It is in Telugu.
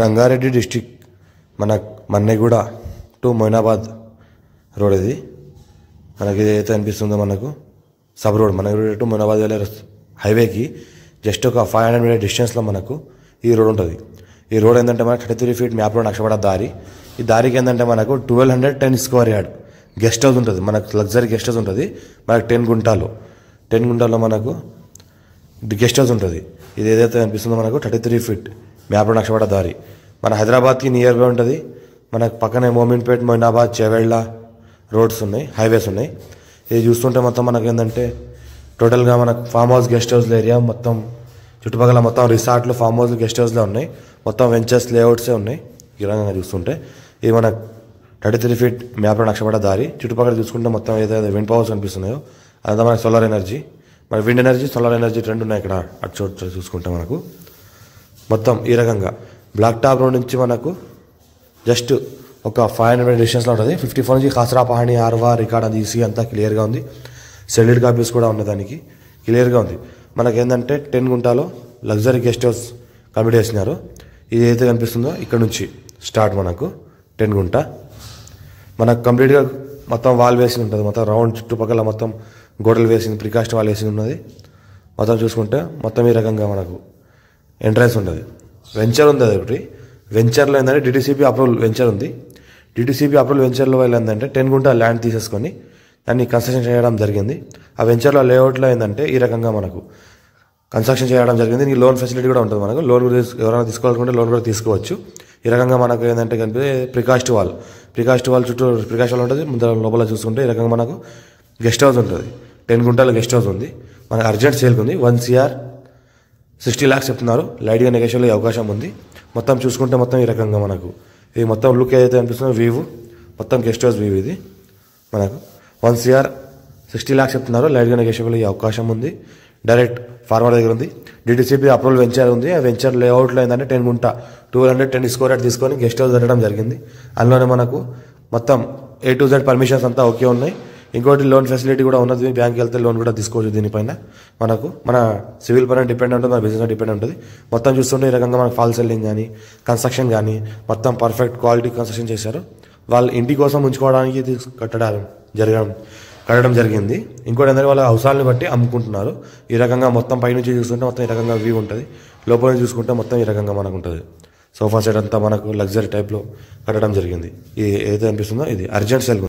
రంగారెడ్డి డిస్టిక్ మన మన్నెగూడ టు మొయినాబాద్ రోడ్ ఇది. మనకి ఏదైతే అనిపిస్తుందో మనకు sub road Manneguda to Moinabad వెళ్ళే హైవేకి జస్ట్ ఒక 500 మీటర్ డిస్టెన్స్లో మనకు ఈ రోడ్ ఉంటుంది. ఈ రోడ్ ఏంటంటే మనకు 33 ఫీట్ మ్యాప్లో నక్షపడ దారి. ఈ దారికి ఏంటంటే మనకు 1210 స్క్వేర్ యార్డ్ గెస్ట్ హౌస్ ఉంటుంది. మనకు లగ్జరీ గెస్ట్ హౌస్ ఉంటుంది. మనకు 10 గుంటాల్లో మనకు గెస్ట్ హౌస్ ఉంటుంది. ఇది ఏదైతే అనిపిస్తుందో మనకు 33 ఫీట్ మ్యాప్లో నక్షపడ దారి మన హైదరాబాద్కి నియర్గా ఉంటుంది. మనకు పక్కనే మోమిన్పేట్, మొయినాబాద్, చేవెళ్ళ రోడ్స్ ఉన్నాయి, హైవేస్ ఉన్నాయి. ఇది చూస్తుంటే మొత్తం మనకు ఏంటంటే టోటల్గా మనకు ఫామ్ హౌస్ గెస్ట్ హౌస్ల ఏరియా మొత్తం చుట్టుపక్కల మొత్తం రిసార్ట్లు, ఫామ్ హౌస్, గెస్ట్ హౌస్లే ఉన్నాయి. మొత్తం వెంచర్స్ లేఅవుట్సే ఉన్నాయి. ఈ రకంగా చూస్తుంటే ఇది మన 33 ఫీట్ మ్యాప్లో నక్షపడ దారి. చుట్టుపక్కల చూసుకుంటే మొత్తం ఏదైతే విండ్ పవర్స్ కనిపిస్తున్నాయో అదంతా మనకు సోలార్ ఎనర్జీ. మన విండ్ ఎనర్జీ, సోలార్ ఎనర్జీ రెండు ఉన్నాయి ఇక్కడ. అటు చోటు చూసుకుంటే మనకు మొత్తం ఈ రకంగా బ్లాక్ టాప్ రోడ్ నుంచి మనకు జస్ట్ ఒక 500 మీటర్ డిస్టెన్స్లో ఉంటుంది. 54 నుంచి ఖాసరా, పహాణి, ఆర్వా, రికార్డ్ అది ఈసీ అంతా క్లియర్గా ఉంది. సెల్యూడ్ కాపీస్ కూడా ఉన్న దానికి క్లియర్గా ఉంది. మనకేంటంటే 10 గుంటాలో లగ్జరీ గెస్ట్ హౌస్ కంప్లీట్ చేసినారు. ఇది ఏదైతే కనిపిస్తుందో ఇక్కడ నుంచి స్టార్ట్ మనకు 10 గుంట. మనకు కంప్లీట్గా మొత్తం వాల్ వేసి ఉంటుంది. మొత్తం రౌండ్ చుట్టుపక్కల మొత్తం గోడలు వేసింది, ప్రికాస్ట్ వాల్ వేసి ఉన్నది. మొత్తం చూసుకుంటే మొత్తం ఈ రకంగా మనకు ఎంట్రన్స్ ఉంటుంది. వెంచర్ ఉంది. అది ఒకటి వెంచర్లో ఏంటంటే డిటిసిపి అప్రూవల్ వెంచర్ ఉంది. డిటిసిపి అప్రూవల్ వెంచర్లో ఏంటంటే 10 గుంట ల్యాండ్ తీసేసుకొని దాన్ని కన్స్ట్రక్షన్ చేయడం జరిగింది. ఆ వెంచర్లో లేఅవుట్లో ఏంటంటే ఈ రకంగా మనకు కన్స్ట్రక్షన్ చేయడం జరిగింది. దీనికి లోన్ ఫెసిలిటీ కూడా ఉంటుంది. మనకు లోన్ ఎవరైనా తీసుకోవాలనుకుంటే లోన్ కూడా తీసుకోవచ్చు. ఈ రకంగా మనకు ఏంటంటే కనిపి ప్రికాస్ట్ వాల్ చుట్టూ ప్రికాస్ట్ వాల్ ఉంటుంది. ముందర లోపల చూసుకుంటే ఈ రకంగా మనకు గెస్ట్ హౌస్ ఉంటుంది. 10 గుంటల గెస్ట్ హౌస్ ఉంది. మనకు అర్జెంట్ సేల్కి ఉంది. 1 CR 60 lakhs చెప్తున్నారు. లైట్గా నెగోషియబుల్ అయ్యే అవకాశం ఉంది. మొత్తం చూసుకుంటే మొత్తం ఈ రకంగా మనకు ఇది మొత్తం లుక్ ఏదైతే అనిపిస్తుందో వ్యూ మొత్తం గెస్ట్ హౌస్ వ్యూ ఇది. మనకు 1 CR 60 lakhs చెప్తున్నారు. లైట్గా నెగోషియబుల్ అయ్యే అవకాశం ఉంది. డైరెక్ట్ ఫార్మర్ దగ్గర ఉంది. డిటిసిపి అప్రూవల్ వెంచర్ ఉంది. ఆ వెంచర్ లేఅవుట్లో ఏంటంటే 10 గుంట 1210 స్క్వేర్ యార్డ్ తీసుకొని గెస్ట్ హౌస్ కట్టడం జరిగింది. అందులోనే మనకు మొత్తం A to Z పర్మిషన్స్ అంతా ఓకే ఉన్నాయి. ఇంకోటి లోన్ ఫెసిలిటీ కూడా ఉన్నది. బ్యాంక్కి వెళ్తే లోన్ కూడా తీసుకోవచ్చు. దీనిపైన మనకు మన సివిల్ పైన డిపెండ్ ఉంటుంది, మన బిజినెస్ డిపెండ్ ఉంటుంది. మొత్తం చూస్తుంటే ఈ రకంగా మనకు ఫాల్ సెల్లింగ్ కానీ కన్స్ట్రక్షన్ కానీ మొత్తం పర్ఫెక్ట్ క్వాలిటీ కన్స్ట్రక్షన్ చేశారు. వాళ్ళ ఇంటి కోసం ఉంచుకోవడానికి ఇది కట్టడం జరిగింది. ఇంకోటి ఏంటంటే వాళ్ళ అవసరాలను బట్టి అమ్ముకుంటున్నారు. ఈ రకంగా మొత్తం పైనుంచి చూస్తుంటే మొత్తం ఈ రకంగా వ్యూ ఉంటుంది. లోపల నుంచి చూసుకుంటే మొత్తం ఈ రకంగా మనకు ఉంటుంది. సోఫా సెట్ అంతా మనకు లగ్జరీ టైప్లో కట్టడం జరిగింది. ఇది ఏదైతే అనిపిస్తుందో ఇది అర్జెంట్ సేల్.